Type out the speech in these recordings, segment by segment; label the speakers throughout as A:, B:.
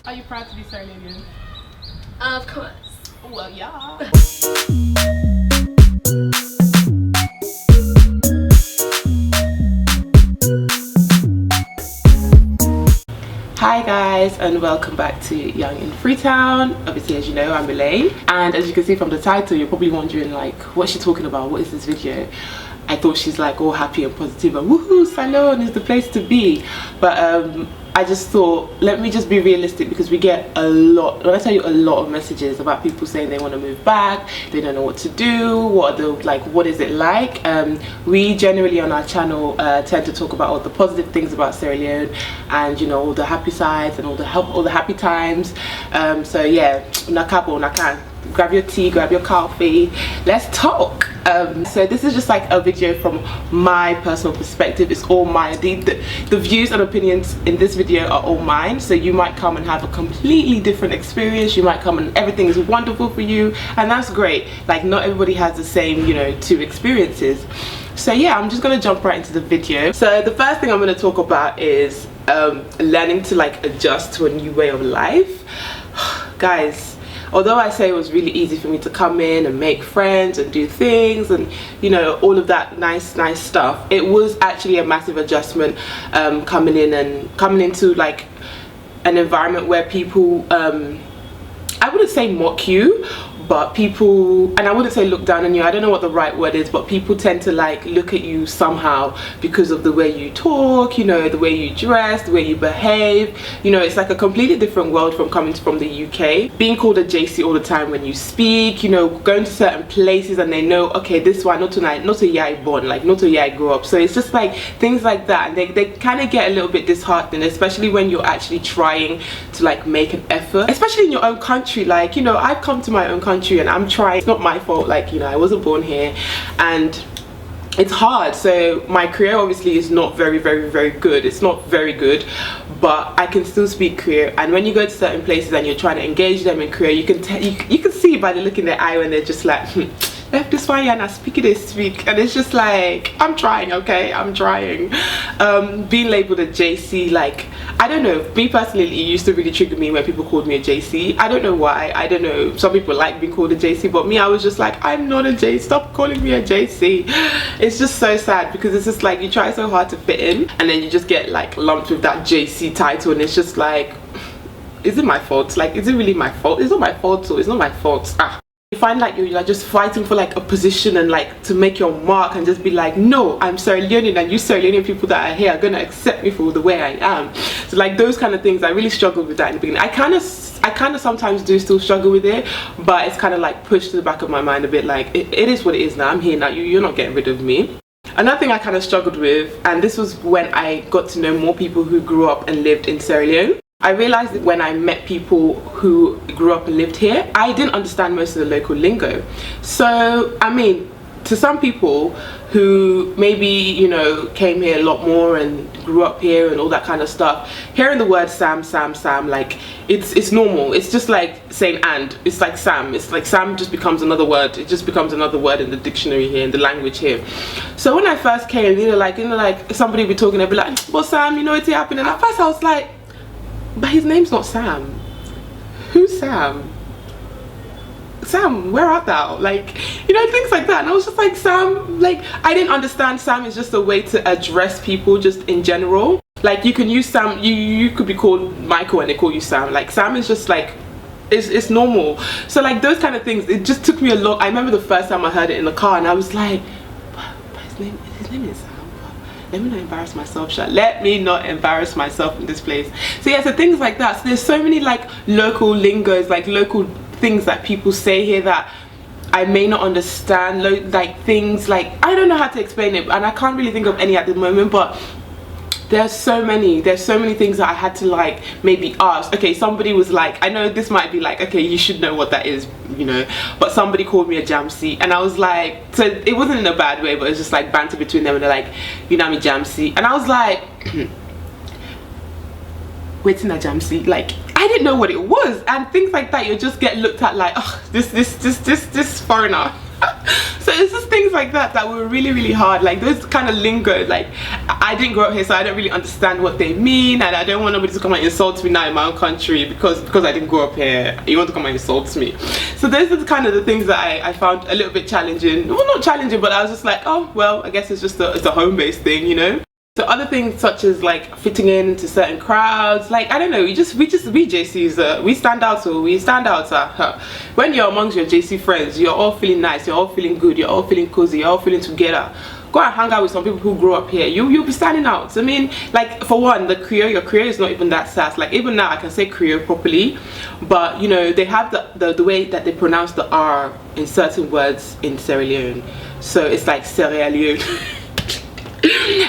A: Are you proud to be Sierra Leonean?
B: Of course.
A: Well, yeah. Hi guys, and welcome back to In Freetown. Obviously, as you know, I'm Elaine, and as you can see from the title, you're probably wondering like, what's she talking about? What is this video? I thought she's like all happy and positive and woohoo, salon is the place to be. But I just thought, let me just be realistic, because we get a lot, when I tell you a lot of messages about people saying they want to move back, they don't know what to do, what is it like. We generally on our channel tend to talk about all the positive things about Sierra Leone, and you know, all the happy sides and all the happy times. So yeah, grab your tea, grab your coffee, let's talk. So this is just like a video from my personal perspective. It's all mine. The views and opinions in this video are all mine, so you might come and have a completely different experience. You might come and everything is wonderful for you, and that's great. Like, not everybody has the same, you know, two experiences. So yeah, I'm just gonna jump right into the video. So the first thing I'm gonna talk about is learning to like adjust to a new way of life. Guys, although I say it was really easy for me to come in and make friends and do things and, you know, all of that nice stuff, it was actually a massive adjustment coming into like an environment where people, I wouldn't say mock you, but people, and I wouldn't say look down on you, I don't know what the right word is, but people tend to like look at you somehow because of the way you talk, you know, the way you dress, the way you behave. You know, it's like a completely different world from coming from the UK. Being called a JC all the time when you speak, you know, going to certain places and they know, okay, this one, not a yai born, like not a yai grew up. So it's just like things like that, and they kind of get a little bit disheartening, especially when you're actually trying to like make an effort, especially in your own country. Like, you know, I've come to my own country and I'm trying. It's not my fault, like, you know, I wasn't born here and it's hard. So my career obviously is not very good. It's not very good, but I can still speak Korean. And when you go to certain places and you're trying to engage them in Korean, you can see by the look in their eye when they're just like, left this one and I speak it, they speak, and it's just like, I'm trying, okay, I'm trying. Being labeled a JC, like, I don't know, me personally, it used to really trigger me when people called me a JC. I don't know why. I don't know, some people like being called a JC, but me, I was just like, I'm not a JC, stop calling me a JC. It's just so sad, because it's just like you try so hard to fit in and then you just get like lumped with that JC title, and it's just like, is it my fault? Like, is it really my fault? It's not my fault, so it's not my fault. You find like you're like just fighting for like a position and like to make your mark and just be like, no, I'm Sierra Leonean, and you Sierra Leonean people that are here are gonna accept me for the way I am. So like those kind of things, I really struggled with that in the beginning. I kind of sometimes do still struggle with it, but it's kind of like pushed to the back of my mind a bit, like it is what it is now. I'm here now, you're not getting rid of me. Another thing I kind of struggled with, and this was when I got to know more people who grew up and lived in Sierra Leone. I realized that when I met people who grew up and lived here, I didn't understand most of the local lingo. So, I mean, to some people who maybe, you know, came here a lot more and grew up here and all that kind of stuff, hearing the word Sam, like, it's normal. It's just like saying and. It's like Sam. It's like Sam just becomes another word. It just becomes another word in the dictionary here, in the language here. So when I first came, you know, like somebody would be talking, they'd be like, well, Sam, you know what's happening? At first I was like, but his name's not Sam. Who's Sam? Sam, where art thou? Like, you know, things like that. And I was just like, Sam, like, I didn't understand Sam is just a way to address people just in general. Like, you can use Sam, you could be called Michael and they call you Sam. Like, Sam is just like, it's normal. So like those kind of things, it just took me a lot. I remember the first time I heard it in the car and I was like, but his name is Sam. Let me not embarrass myself, let me not embarrass myself in this place. So yeah, so things like that. So there's so many like local lingos, like local things that people say here that I may not understand, like things like, I don't know how to explain it, and I can't really think of any at the moment, but there's so many things that I had to like maybe ask. Okay, somebody was like, I know this might be like, okay, you should know what that is, you know, but somebody called me a jamsi, and I was like, so it wasn't in a bad way, but it's just like banter between them, and they're like, you know, I'm a jamsi, and I was like, waiting a jamsi, like I didn't know what it was, and things like that. You just get looked at like, oh, this foreigner. So it's just things like that that were really, really hard. Like those kind of lingo, like I didn't grow up here, so I don't really understand what they mean, and I don't want nobody to come and insult me now in my own country because I didn't grow up here. You want to come and insult me. So those are the kind of the things that I found a little bit challenging. Well, not challenging, but I was just like, oh well, I guess it's just it's a home-based thing, you know. So other things such as like fitting into certain crowds, like I don't know, we JCs, we stand out. So we stand out. When you're amongst your JC friends, you're all feeling nice, you're all feeling good, you're all feeling cozy, you're all feeling together. Go and hang out with some people who grew up here. You'll be standing out. I mean, like for one, the Creole, your Creole is not even that sass. Like even now I can say Creole properly, but you know they have the way that they pronounce the R in certain words in Sierra Leone. So it's like Sierra Leone.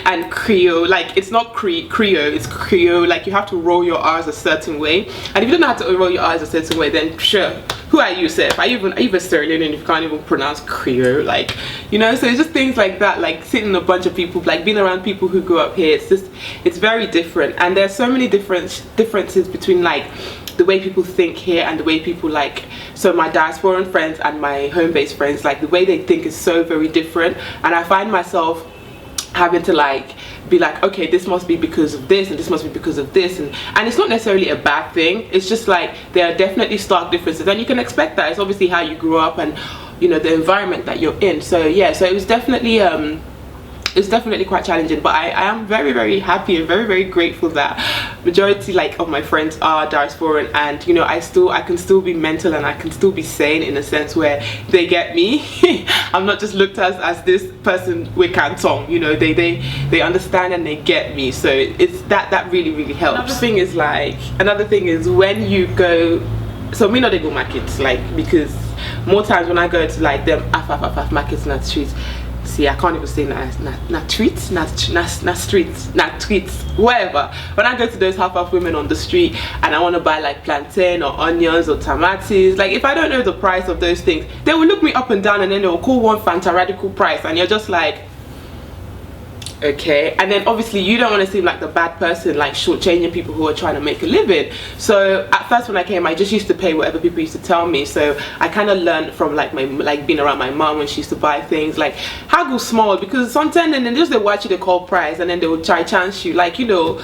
A: And Creole, like it's not Creole, it's Creole. Like you have to roll your R's a certain way, and if you don't know how to roll your R's a certain way, then sure, who are you, Seth? Are you even Sierra Leonean if you can't even pronounce Creole? Like, you know, so it's just things like that, like sitting a bunch of people, like being around people who grew up here. It's very different, and there's so many differences between like the way people think here and the way people like, so my diasporan friends and my home-based friends, like the way they think is so very different, and I find myself having to like be like, okay, this must be because of this and this must be because of this, and it's not necessarily a bad thing. It's just like there are definitely stark differences, and you can expect that. It's obviously how you grew up and you know the environment that you're in. So yeah, so it was definitely quite challenging, but I am very, very happy and very, very grateful that majority like of my friends are diasporan, and you know I can still be mental and I can still be sane in a sense where they get me. I'm not just looked at as this person with canton, you know, they understand and they get me. So it's that really, really helps. Another thing is when you go, so me not they go markets, like because more times when I go to like them AF markets in the streets, see, I can't even say not streets, whatever. When I go to those half women on the street and I want to buy like plantain or onions or tomatoes, like if I don't know the price of those things, they will look me up and down and then they will call one Fanta radical price, and you're just like, okay. And then obviously you don't want to seem like the bad person, like shortchanging people who are trying to make a living. So at first when I came, I just used to pay whatever people used to tell me. So I kind of learned from like being around my mom when she used to buy things, like haggle small, because sometimes and then just they watch you, they call price, and then they will try chance you, like, you know,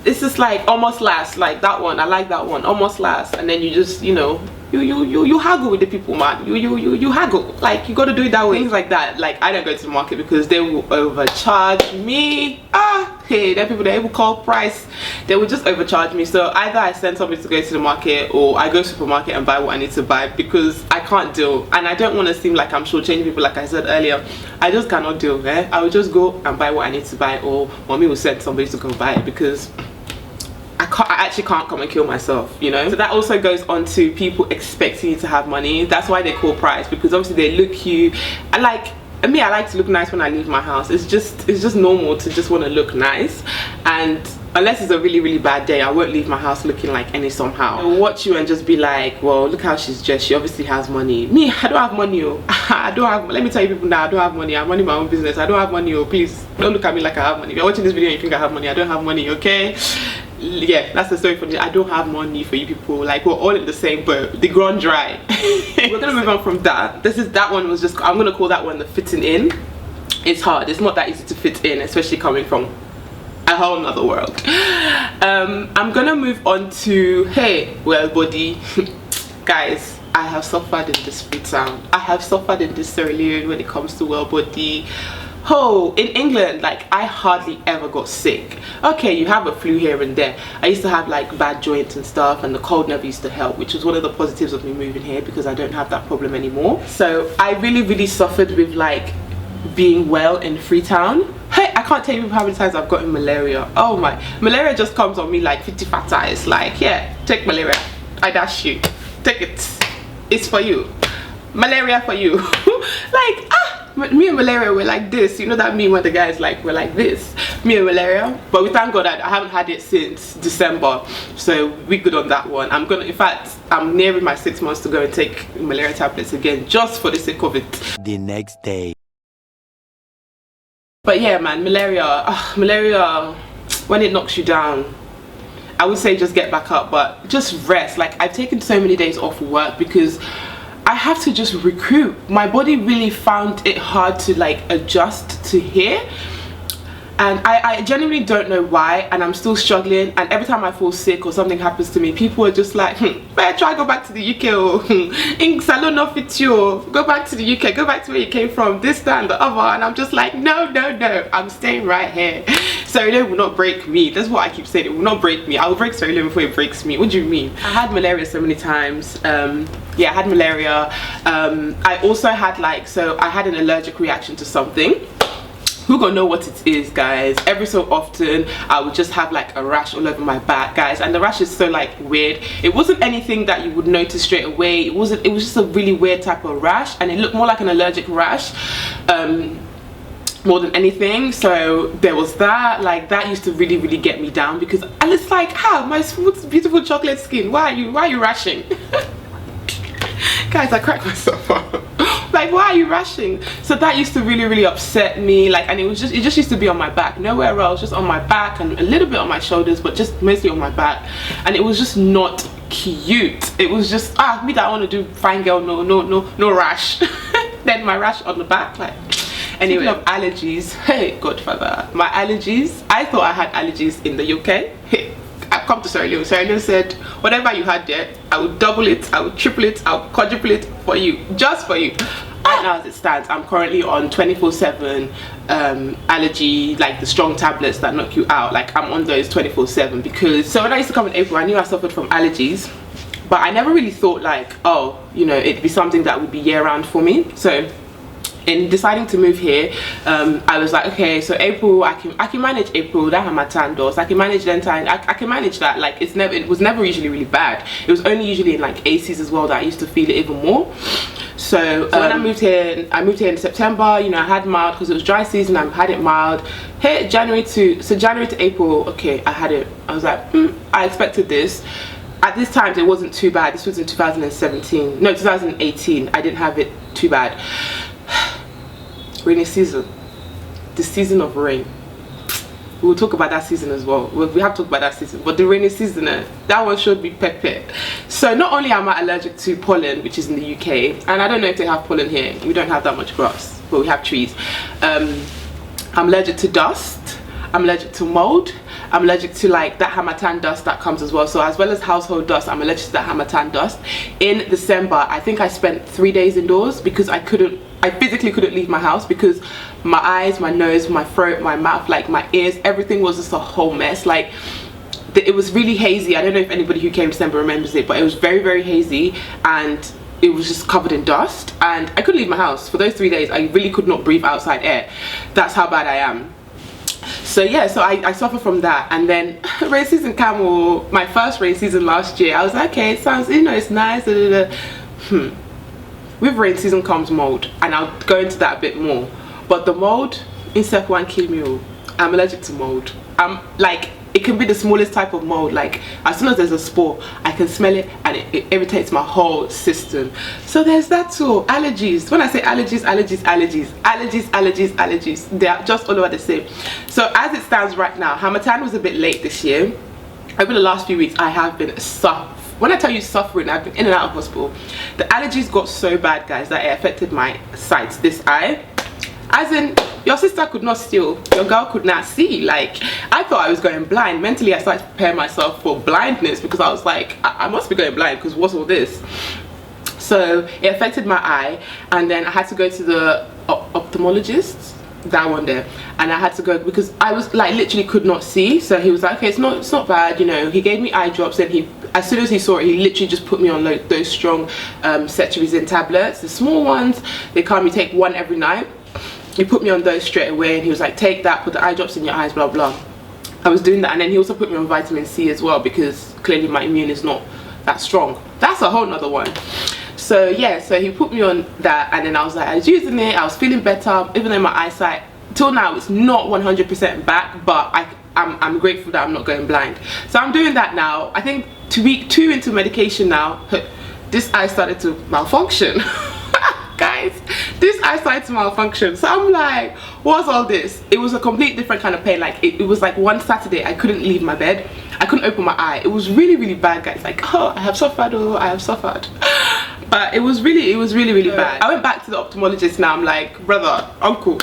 A: it's just like almost last, like that one, I like that one, almost last, and then you just, you know, you haggle with the people, man. You haggle, like you got to do it that way. Things like that. Like I don't go to the market because they will overcharge me. Hey, there are people that will call price, they will just overcharge me. So either I send somebody to go to the market or I go to the supermarket and buy what I need to buy, because I can't deal, and I don't want to seem like I'm shortchanging people. Like I said earlier, I just cannot deal. I will just go and buy what I need to buy, or mommy will send somebody to go buy it, because I actually can't come and kill myself, you know. So that also goes on to people expecting you to have money. That's why they call price, because obviously they look you, and like me, I like to look nice when I leave my house. It's just normal to just want to look nice, and unless it's a really, really bad day, I won't leave my house looking like any somehow. They'll watch you and just be like, well, look how she's dressed, she obviously has money. Me, I don't have money, oh. I don't have, let me tell you people now, I don't have money. I'm running my own business. I don't have money, oh. Please don't look at me like I have money. If you're watching this video and you think I have money, I don't have money, okay? Yeah, that's the story for me. I don't have money for you people. Like we're all in the same boat, the ground dry. We're gonna move on from that. That one was just, I'm gonna call that one the fitting in. It's hard, it's not that easy to fit in, especially coming from a whole nother world. I'm gonna move on to, hey, well body. Guys, I have suffered in this Freetown. I have suffered in this Sierra Leone when it comes to well body. Oh, in England, like I hardly ever got sick. Okay, you have a flu here and there. I used to have like bad joints and stuff, and the cold never used to help, which was one of the positives of me moving here, because I don't have that problem anymore. So I really suffered with like being well in Freetown. Hey, I can't tell you how many times I've gotten malaria. Oh my, malaria just comes on me like 50 fata. It's like, yeah, take malaria, I dash you, take it, it's for you, malaria for you. Like me and malaria were like this, you know that meme when the guys like we're like this, me and malaria. But we thank God that I haven't had it since December, so we good on that one. I'm gonna, in fact, I'm nearing my 6 months to go and take malaria tablets again, just for the sake of it.
C: The next day.
A: But yeah, man, malaria, malaria, when it knocks you down, I would say just get back up, but just rest. Like I've taken so many days off work because I have to just recoup. My body really found it hard to like adjust to here, and I genuinely don't know why, and I'm still struggling. And every time I fall sick or something happens to me, people are just like, better try go back to the UK, or in salon off it you, go back to the UK, go back to where you came from, this, that and the other. And I'm just like, no, I'm staying right here. Sierra Leone will not break me. That's what I keep saying, it will not break me. I will break Sierra Leone before it breaks me. What do you mean? I had malaria so many times. Yeah, I had malaria. I also had like, so I had an allergic reaction to something. Who gonna know what it is, guys? Every so often I would just have like a rash all over my back, guys, and the rash is so like weird. It wasn't anything that you would notice straight away. It was just a really weird type of rash, and it looked more like an allergic rash more than anything. So there was that. Like, that used to really get me down, because and it's like, how my smooth beautiful chocolate skin, why are you rashing? Guys, I cracked myself up. Like, why are you rushing? So that used to really upset me. Like, and it just used to be on my back, nowhere else, just on my back and a little bit on my shoulders, but just mostly on my back. And it was just not cute. It was just, me that I want to do fine girl, no rash. Then my rash on the back, like. Anyway, of allergies, hey godfather, my allergies, I thought I had allergies in the UK. I've come to Sierra Leone. Sierra Leone said, whatever you had there, I would double it, I would triple it, I would quadruple it for you, just for you. Right now as it stands, I'm currently on 24/7 allergy, like the strong tablets that knock you out. Like, I'm on those 24/7, because so when I used to come in April, I knew I suffered from allergies, but I never really thought like, oh, you know, it'd be something that would be year round for me. So in deciding to move here, I was like, okay, so April, I can manage April, that Hamatan doors, I can manage Lentine, I can manage that. Like, it was never usually really bad. It was only usually in like ACs as well that I used to feel it even more. So when I moved here in September, you know, I had mild, because it was dry season, I had it mild. Here, January to April, okay, I had it. I was like, I expected this. At this time, it wasn't too bad. This was in 2017, no, 2018. I didn't have it too bad. Rainy season, the season of rain. We'll talk about that season as well. We have to talk about that season, but the rainy season, that one should be pepper. So not only am I allergic to pollen, which is in the UK, and I don't know if they have pollen here, we don't have that much grass, but we have trees. I'm allergic to dust, I'm allergic to mold, I'm allergic to like that Hamatan dust that comes as well. So as well as household dust, I'm allergic to that Hamatan dust. In December, I think I spent 3 days indoors, because I physically couldn't leave my house, because my eyes, my nose, my throat, my mouth, like my ears, everything was just a whole mess. Like, it was really hazy. I don't know if anybody who came in December remembers it, but it was very hazy, and it was just covered in dust, and I couldn't leave my house for those 3 days. I really could not breathe outside air. That's how bad I am. So yeah, so I suffer from that. And then rain season came, my first rain season last year, I was like, okay, it sounds, you know, it's nice, With rain season comes mold, and I'll go into that a bit more. But the mold, insect one kill me. I'm allergic to mold. I'm like, it can be the smallest type of mold. Like, as soon as there's a spore, I can smell it, and it irritates my whole system. So there's that too. Allergies. When I say allergies, they're just all over the same. So as it stands right now, Hamatan was a bit late this year. Over the last few weeks, I have been when I tell you suffering, I've been in and out of hospital. The allergies got so bad, guys, that it affected my sight, this eye. As in, your sister could not steal, your girl could not see. Like, I thought I was going blind. Mentally, I started to prepare myself for blindness, because I was like, I must be going blind, because what's all this? So it affected my eye, and then I had to go to the ophthalmologist, that one there, and I had to go, because I was like literally could not see. So he was like, okay, it's not bad, you know. He gave me eye drops, and as soon as he saw it, he literally just put me on like those strong cetirizine tablets, the small ones. They come, you take one every night. He put me on those straight away, and he was like, take that, put the eye drops in your eyes, blah blah. I was doing that, and then he also put me on vitamin C as well, because clearly my immune is not that strong. That's a whole nother one. So yeah, so he put me on that, and then I was like, I was using it, I was feeling better, even though my eyesight till now it's not 100% back, but I'm grateful that I'm not going blind. So I'm doing that now. I think week 2 into medication now, this eye started to malfunction. Guys, this eye started to malfunction. So I'm like, what's all this? It was a complete different kind of pain. Like, it was like one Saturday I couldn't leave my bed, I couldn't open my eye. It was really bad, guys. Like, oh, I have suffered, oh, I have suffered. But it was really bad. I went back to the ophthalmologist. Now I'm like, brother, uncle,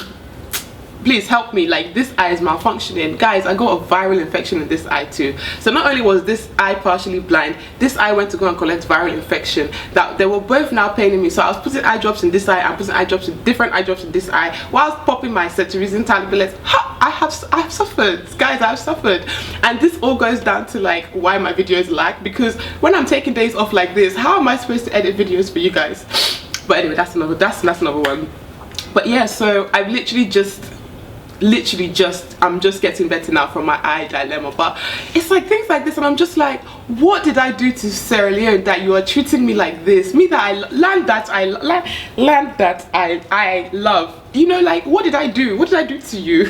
A: please help me, like this eye is malfunctioning. Guys, I got a viral infection in this eye too. So not only was this eye partially blind, this eye went to go and collect viral infection. That they were both now paining me. So I was putting eye drops in this eye, I'm putting eye drops in different eye drops in this eye, whilst popping my cetirizine tablets. I have suffered, guys. I've suffered. And this all goes down to like why my videos lag, because when I'm taking days off like this, how am I supposed to edit videos for you guys? But anyway, that's another one. But yeah, so I've literally just I'm just getting better now from my eye dilemma. But it's like things like this, and I'm just like, what did I do to Sierra Leone that you are treating me like this? Me that I land that I love, you know, like what did I do to you?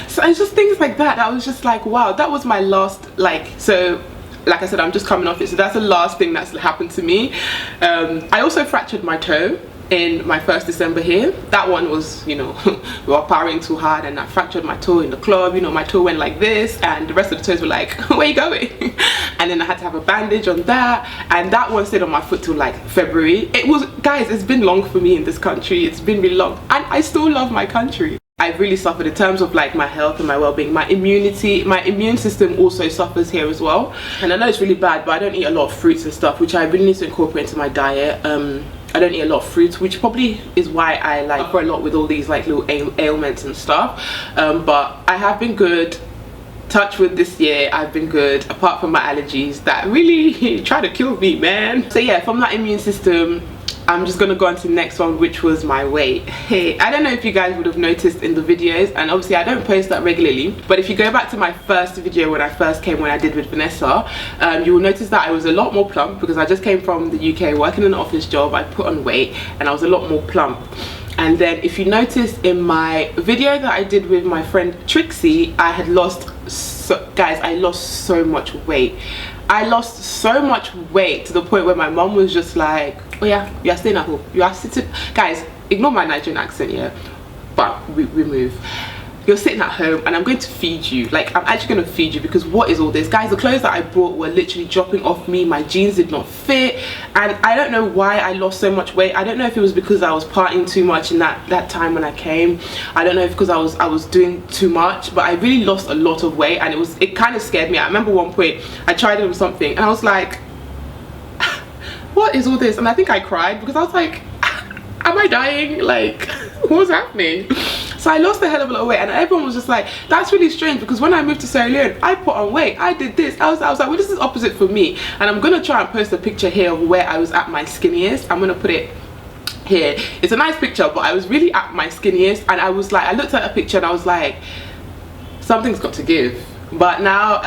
A: So it's just things like that. I was just like, wow, that was my last, like, so like I said, I'm just coming off it, so that's the last thing that's happened to me. I also fractured my toe in my first December here. That one was, you know, we were partying too hard and I fractured my toe in the club. You know, my toe went like this and the rest of the toes were like, where you going? And then I had to have a bandage on that, and that one stayed on my foot till like February. It was, guys, it's been long for me in this country. It's been really long, and I still love my country. I've really suffered in terms of like my health and my well-being. My immunity, my immune system also suffers here as well. And I know it's really bad, but I don't eat a lot of fruits and stuff, which I really need to incorporate into my diet. I don't eat a lot of fruits, which probably is why I like suffer a lot with all these like little ailments and stuff. But I have been good. Touch with this year, I've been good, apart from my allergies that really try to kill me, man. So yeah, from that immune system, I'm just gonna go on to the next one, which was my weight. Hey, I don't know if you guys would have noticed in the videos, and obviously I don't post that regularly, but if you go back to my first video when I first came, when I did with Vanessa, you will notice that I was a lot more plump, because I just came from the UK working in an office job. I put on weight and I was a lot more plump. And then if you notice in my video that I did with my friend Trixie, I had lost, guys, I lost so much weight. I lost so much weight to the point where my mom was just like, oh yeah, you are staying at home, you are sitting, guys, ignore my Nigerian accent, yeah, but we move. You're sitting at home and I'm going to feed you. Like, I'm actually going to feed you, because what is all this? Guys, the clothes that I bought were literally dropping off me. My jeans did not fit, and I don't know why I lost so much weight. I don't know if it was because I was partying too much in that time when I came. I don't know if because I was doing too much, but I really lost a lot of weight, and it kind of scared me. I remember one point I tried it with something and I was like, what is all this? And I think I cried, because I was like, am I dying? Like, what's happening? So I lost a hell of a lot of weight, and everyone was just like, that's really strange, because when I moved to Sierra Leone, I put on weight, I did this. I was like, well, this is opposite for me. And I'm gonna try and post a picture here of where I was at my skinniest. I'm gonna put it here. It's a nice picture, but I was really at my skinniest, and I was like, I looked at a picture and I was like, something's got to give. But now,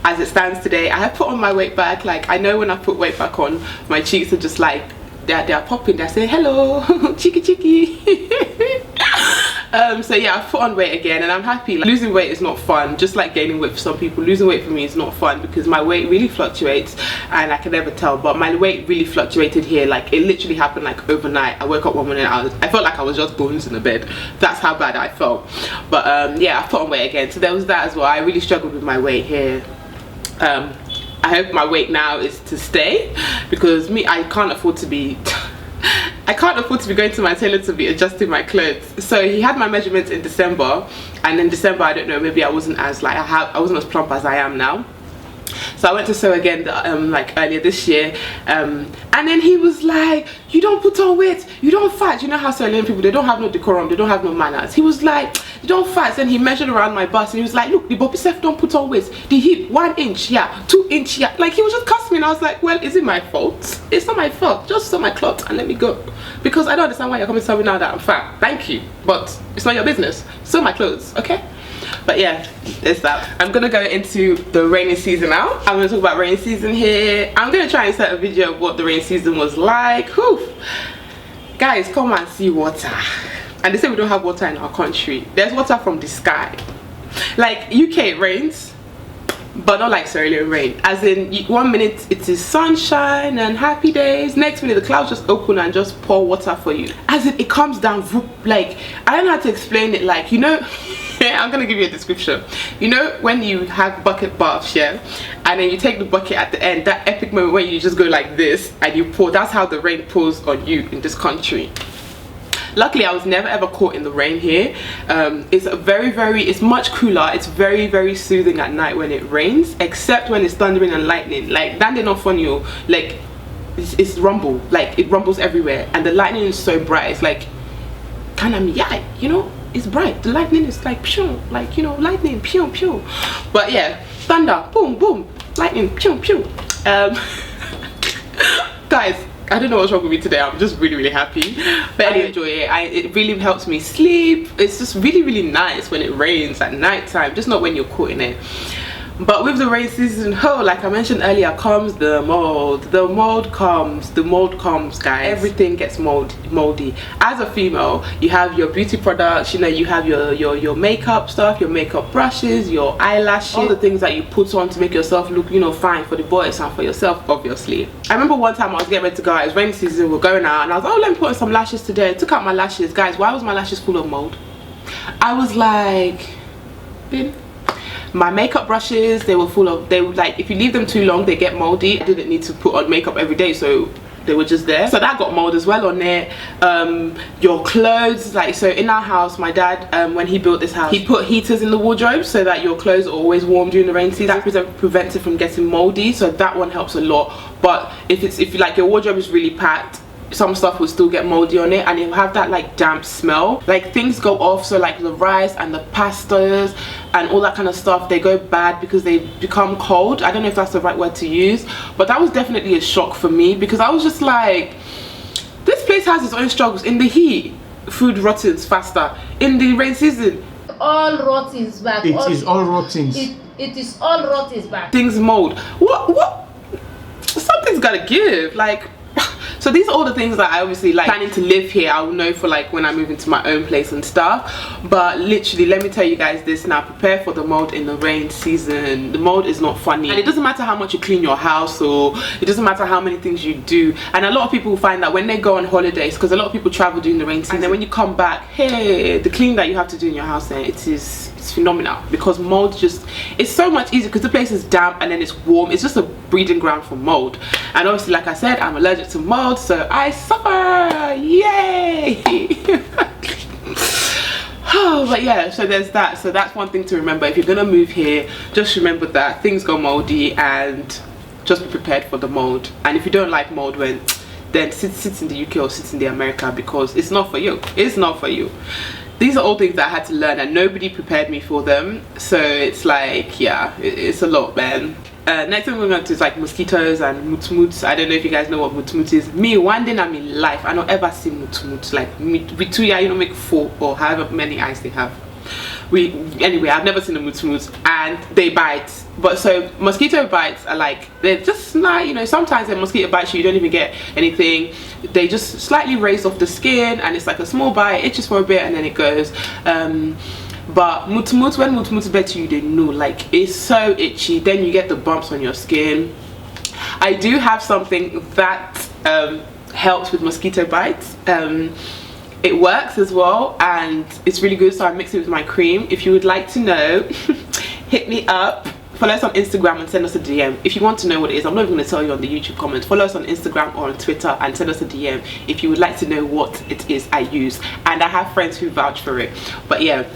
A: as it stands today, I have put on my weight back. Like, I know when I put weight back on, my cheeks are just like, they're popping, they're saying hello, cheeky cheeky. So yeah, I've put on weight again, and I'm happy. Like, losing weight is not fun, just like gaining weight for some people. Losing weight for me is not fun, because my weight really fluctuates and I can never tell. But my weight really fluctuated here, like it literally happened like overnight. I woke up one morning, I felt like I was just bones in the bed. That's how bad I felt. But yeah, I put on weight again, so there was that as well. I really struggled with my weight here. I hope my weight now is to stay, because I can't afford to be going to my tailor to be adjusting my clothes. So he had my measurements in December, and in December, I don't know, maybe I wasn't as like I wasn't as plump as I am now. So I went to sew again like earlier this year, and then he was like, you don't put on weight, you don't fat. You know how Sierra Leone people, they don't have no decorum, they don't have no manners. He was like, you don't fat. Then he measured around my bust and he was like, look, the bobby self don't put on weight, the hip 1 inch, yeah, 2 inch, yeah. Like, he was just cussing me, and I was like, well, is it my fault? It's not my fault. Just sew my cloth and let me go, because I don't understand why you're coming to tell me now that I'm fat. Thank you, but it's not your business. Sew my clothes, okay? But yeah, there's that. I'm gonna go into the rainy season now. I'm gonna talk about rainy season here. I'm gonna try and set a video of what the rainy season was like. Whew. Guys, come and see water. And they say we don't have water in our country. There's water from the sky. Like, UK it rains, but not like Sierra Leone rain. As in, 1 minute it is sunshine and happy days, next minute the clouds just open and just pour water for you. As in, it comes down, like, I don't know how to explain it. Like, you know, I'm gonna give you a description. You know when you have bucket baths, yeah, and then you take the bucket at the end, that epic moment where you just go like this and you pour. That's how the rain pours on you in this country. Luckily I was never ever caught in the rain here. It's it's much cooler. It's very soothing at night when it rains, except when it's thundering and lightning. Like that, they're not funny. Like it's rumble, like it rumbles everywhere, and the lightning is so bright. It's like kind of, yeah, you know, it's bright. The lightning is like pew, like, you know, lightning pew pew. But yeah, thunder, boom boom, lightning pew pew. Guys, I don't know what's wrong with me today. I'm just really happy, but I enjoy it. It really helps me sleep. It's just really nice when it rains at night time, just not when you're caught in it. But with the rain season, like I mentioned earlier, comes the mold. The mold comes, guys. Everything gets moldy. As a female, you have your beauty products, you know, you have your makeup stuff, your makeup brushes, your eyelashes, all the things that you put on to make yourself look, you know, fine for the boys and for yourself, obviously. I remember one time I was getting ready to go out. It was rainy season, we were going out, and I was like, oh, let me put on some lashes today. I took out my lashes. Guys, why was my lashes full of mold? I was like, my makeup brushes, they were like, if you leave them too long, they get moldy. I didn't need to put on makeup every day, so they were just there, so that got mold as well on there. Your clothes, like, so in our house, my dad, when he built this house, he put heaters in the wardrobe so that your clothes are always warm during the rain season. That prevents it from getting moldy, so that one helps a lot. But if you like, your wardrobe is really packed, some stuff will still get moldy on it, and it'll have that like damp smell. Like things go off, so like the rice and the pastas and all that kind of stuff, they go bad because they become cold. I don't know if that's the right word to use, but that was definitely a shock for me, because I was just like, this place has its own struggles. In the heat, food rottens faster. In the rain season,
B: all rottens back.
C: It is all rottens.
B: It is all rottens back.
A: Things mold. What? Something's gotta give. Like, so these are all the things that I obviously like planning to live here. I will know for like when I move into my own place and stuff. But literally, let me tell you guys this now, prepare for the mold in the rain season. The mold is not funny, and it doesn't matter how much you clean your house, or it doesn't matter how many things you do. And a lot of people find that when they go on holidays, because a lot of people travel during the rain season, and then when you come back, hey, the cleaning that you have to do in your house, it's phenomenal, because mold just, it's so much easier because the place is damp and then it's warm. It's just a breeding ground for mold. And obviously, like I said, I'm allergic to mold, so I suffer. Yay. Oh, but yeah, so there's that. So that's one thing to remember. If you're gonna move here, just remember that things go moldy, and just be prepared for the mold. And if you don't like mold, then sit in the UK or sit in the America, because it's not for you. It's not for you. These are all things that I had to learn, and nobody prepared me for them. So it's like, yeah, it's a lot, man. Next thing we're going to is like mosquitoes and mutmuts. I don't know if you guys know what mutmut is. Me, one day in my life, I don't ever see mutmut. Like, with 2 years, you don't make 4 or however many eyes they have. Anyway, I've never seen a mutmut, and they bite. But so mosquito bites are like, they're just like, you know, sometimes a mosquito bites you, you don't even get anything. They just slightly raise off the skin, and it's like a small bite, itches for a bit, and then it goes. But mutmut, when mutmut bite you, they know, like, it's so itchy. Then you get the bumps on your skin. I do have something that helps with mosquito bites. It works as well, and it's really good, so I mix it with my cream. If you would like to know, hit me up. Follow us on Instagram and send us a DM if you want to know what it is. I'm not even going to tell you on the YouTube comments. Follow us on Instagram or on Twitter and send us a DM if you would like to know what it is I use. And I have friends who vouch for it. But yeah,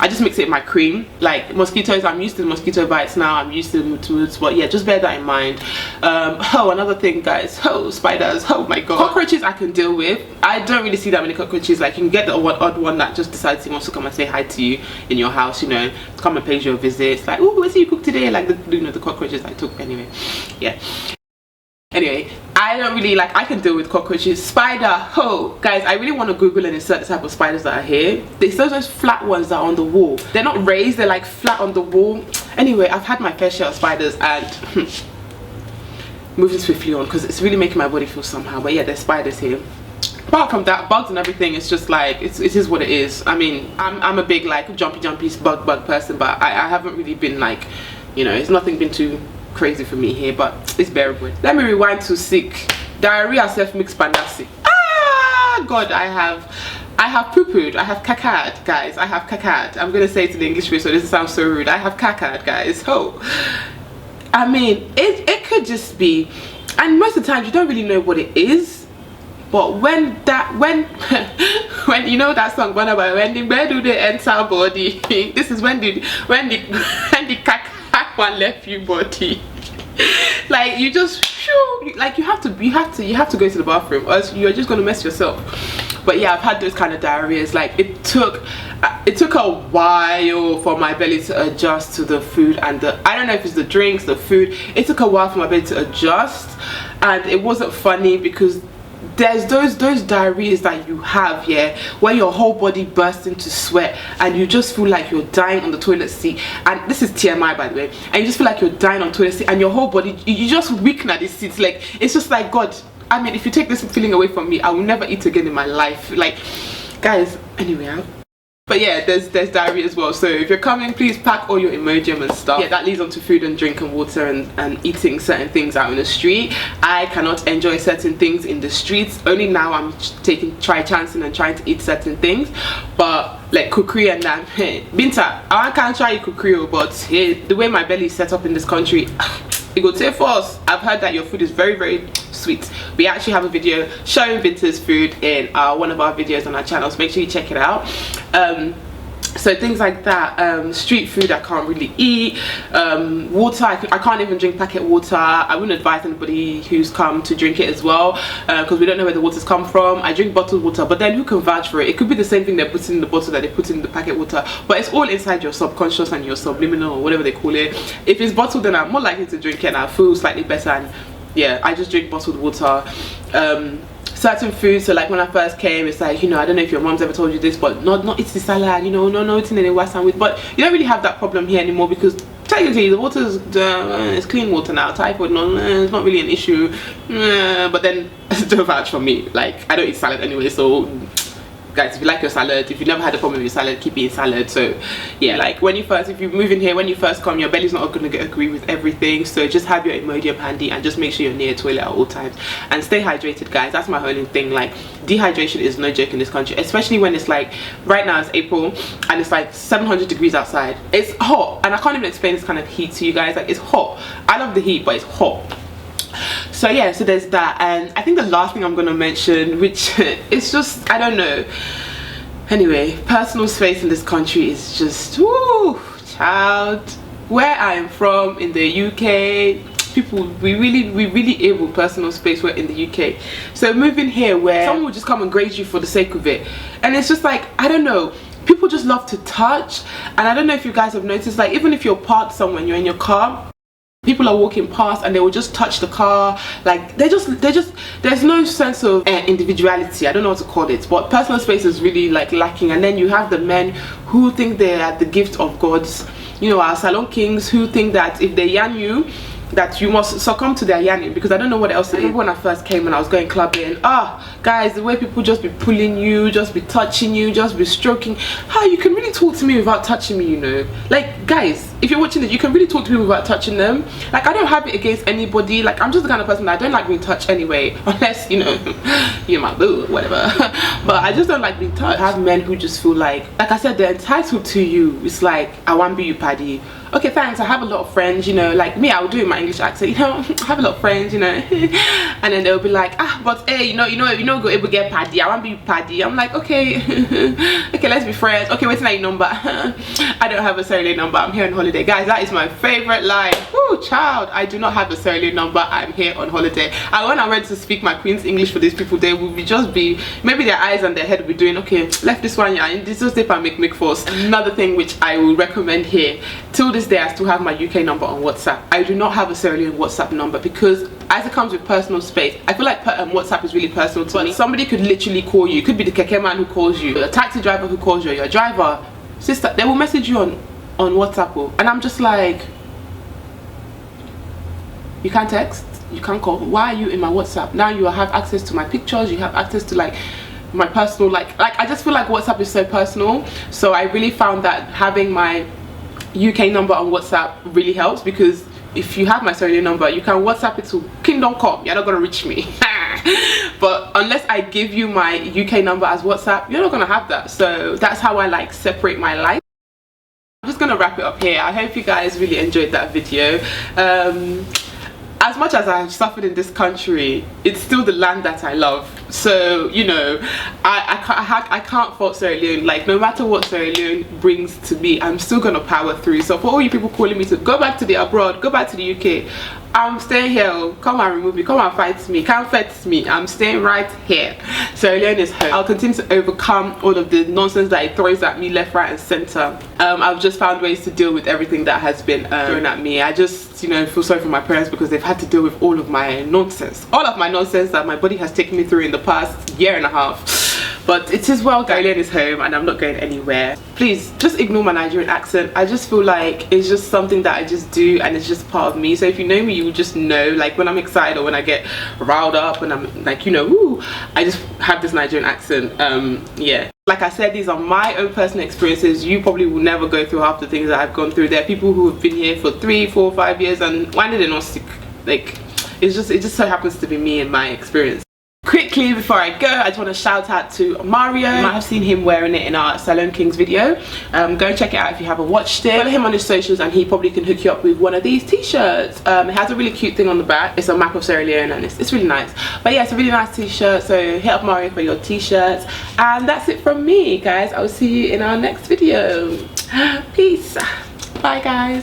A: I just mix it in my cream. Like mosquitoes, I'm used to the mosquito bites now, I'm used to the mutmuts, but yeah, just bear that in mind. Oh, another thing, guys, spiders, oh my god. Cockroaches I can deal with. I don't really see that many cockroaches. Like, you can get the odd one that just decides he wants to come and say hi to you in your house, you know, come and pay you a visit. It's like, oh, what did you cook today? Like, you know, the cockroaches I took. Anyway, yeah. Anyway, I don't really like, I can deal with cockroaches. Spider, guys, I really want to Google and insert the type of spiders that are here. There's those flat ones that are on the wall. They're not raised, they're like flat on the wall. Anyway, I've had my fair share of spiders, and moving swiftly on because it's really making my body feel somehow. But yeah, there's spiders here. Apart from that, bugs and everything, it's just like, it is what it is. I mean, I'm a big like jumpy bug person, but I haven't really been like, you know, it's nothing been too crazy for me here, but it's bearable. Let me rewind to sick. Diarrhea self mixed pandasic. Ah, God, I have I have poo-pooed. I have cacad, guys. I have cacad. I'm gonna say it in the English way, so this sounds so rude. I have cacad, guys. Oh, I mean, it could just be, and most of the times you don't really know what it is. But when when you know that song, when the bed do they enter body, this is when the caca one left you body. Like you just like you have to go to the bathroom, or else you're just gonna mess yourself. But yeah, I've had those kind of diarrheas. Like it took a while for my belly to adjust to the food and I don't know if it's the drinks, the food. It took a while for my belly to adjust, and it wasn't funny because there's those diarrheas that you have, yeah, where your whole body bursts into sweat and you just feel like you're dying on the toilet seat. And this is TMI, by the way. And you just feel like you're dying on the toilet seat and your whole body, you just weaken at the seats. Like it's just like, God, I mean, if you take this feeling away from me, I will never eat again in my life. Like, guys, anyway, but yeah, there's diarrhea as well. So if you're coming, please pack all your Imodium and stuff. Yeah, that leads on to food and drink and water and eating certain things out in the street. I cannot enjoy certain things in the streets. Only now I'm chancing and trying to eat certain things. But like kukri and that, hey, Binta, I can't try kukri, but hey, the way my belly is set up in this country, it go take us. I've heard that your food is very, very sweet. We actually have a video showing Binta's food in one of our videos on our channel, so make sure you check it out. So things like that, street food I can't really eat, water I can't even drink packet water. I wouldn't advise anybody who's come to drink it as well, because we don't know where the water's come from. I drink bottled water, but then who can vouch for it? It could be the same thing they're putting in the bottle that they put in the packet water, but it's all inside your subconscious and your subliminal, or whatever they call it. If it's bottled, then I'm more likely to drink it and I feel slightly better. And yeah, I just drink bottled water. Certain foods, so like when I first came, it's like, you know, I don't know if your mom's ever told you this, but not it's the salad, you know, no eating any white sandwich. But you don't really have that problem here anymore because technically the water is it's clean water now. Typhoid, no, it's not really an issue. But then don't vouch for me. Like I don't eat salad anyway, so guys, if you like your salad, if you've never had a problem with your salad, keep eating salad. So yeah, like if you move in here, when you first come, your belly's not going to agree with everything, so just have your Imodium handy and just make sure you're near a toilet at all times and stay hydrated, guys. That's my whole thing. Like dehydration is no joke in this country, especially when it's like right now it's April and it's like 700 degrees outside. It's hot, and I can't even explain this kind of heat to you guys. Like it's hot. I love the heat, but it's hot. So yeah, so there's that. And I think the last thing I'm gonna mention, which it's just, I don't know, anyway, personal space in this country is just, woo, child. Where I am from in the UK, people, we really able personal space. We're in the UK, so moving here where someone will just come and graze you for the sake of it, and it's just like, I don't know, people just love to touch. And I don't know if you guys have noticed, like even if you're parked somewhere and you're in your car, people are walking past and they will just touch the car. Like they just there's no sense of individuality. I don't know what to call it, but personal space is really like lacking. And then you have the men who think they are the gift of gods, you know, our salon kings, who think that if they yan you, that you must succumb to their yanning, because I don't know what else. I remember when I first came and I was going clubbing, guys, the way people just be pulling you, just be touching you, just be stroking. How you can really talk to me without touching me, you know? Like guys, if you're watching this, you can really talk to me without touching them. Like I don't have it against anybody. Like I'm just the kind of person that I don't like being touched anyway, unless, you know, you're my boo or whatever. But I just don't like being touched. I have men who just feel like I said, they're entitled to you. It's like, I want to be you, paddy. Okay, thanks. I have a lot of friends, you know, like me, I will do it in my English accent, you know, I have a lot of friends, you know, and then they'll be like, but hey, you know, go able to get paddy. I want to be paddy. I'm like, okay, okay, let's be friends. Okay, what's my number? I don't have a Sierra Leone number. I'm here on holiday, guys. That is my favorite line. Woo, child. I do not have a Sierra Leone number. I'm here on holiday. And when I'm ready to speak my Queen's English for these people, they will just be, maybe their eyes and their head will be doing, okay, left this one, yeah, and this will step and make force. Another thing which I will recommend here, till this day I still have my UK number on WhatsApp. I do not have a Sierra Leone WhatsApp number because as it comes with personal space, I feel like WhatsApp is really personal to me. Somebody could literally call you. It could be the keke man who calls you, a taxi driver who calls you, your driver, sister, they will message you on WhatsApp, and I'm just like, you can't text, you can't call, why are you in my WhatsApp? Now you have access to my pictures, you have access to like my personal, like I just feel like WhatsApp is so personal. So I really found that having my UK number on WhatsApp really helps, because if you have my Sierra Leone number, you can WhatsApp it to King.com. You're not gonna reach me. But unless I give you my UK number as WhatsApp, you're not gonna have that. So that's how I like separate my life. I'm just gonna wrap it up here. I hope you guys really enjoyed that video. As much as I've suffered in this country, it's still the land that I love. So, you know, I can't fault Sierra Leone. Like, no matter what Sierra Leone brings to me, I'm still gonna power through. So for all you people calling me to go back to the abroad, go back to the UK, I'm staying here. Come and remove me, come and fight me, can't fight me. I'm staying right here. Sierra Leone is home. I'll continue to overcome all of the nonsense that it throws at me left, right and center. I've just found ways to deal with everything that has been thrown at me. I just, you know, feel sorry for my parents because they've had to deal with all of my nonsense that my body has taken me through in the past year and a half. But it is well, Sierra Leone is home and I'm not going anywhere. Please just ignore my Nigerian accent. I just feel like it's just something that I just do and it's just part of me. So if you know me, you will just know, like when I'm excited or when I get riled up and I'm like, you know, woo, I just have this Nigerian accent. Yeah. Like I said, these are my own personal experiences. You probably will never go through half the things that I've gone through. There are people who have been here for 3, 4, 5 years and why did they not stick? Like, it just so happens to be me and my experience. Quickly before I go, I just want to shout out to Mario. You might have seen him wearing it in our Salon Kings video. Go and check it out if you haven't watched it. Follow him on his socials and he probably can hook you up with one of these t-shirts. It has a really cute thing on the back. It's a map of Sierra Leone and it's really nice. But yeah, it's a really nice t-shirt, so hit up Mario for your t-shirts. And that's it from me, guys. I will see you in our next video. Peace. Bye, guys.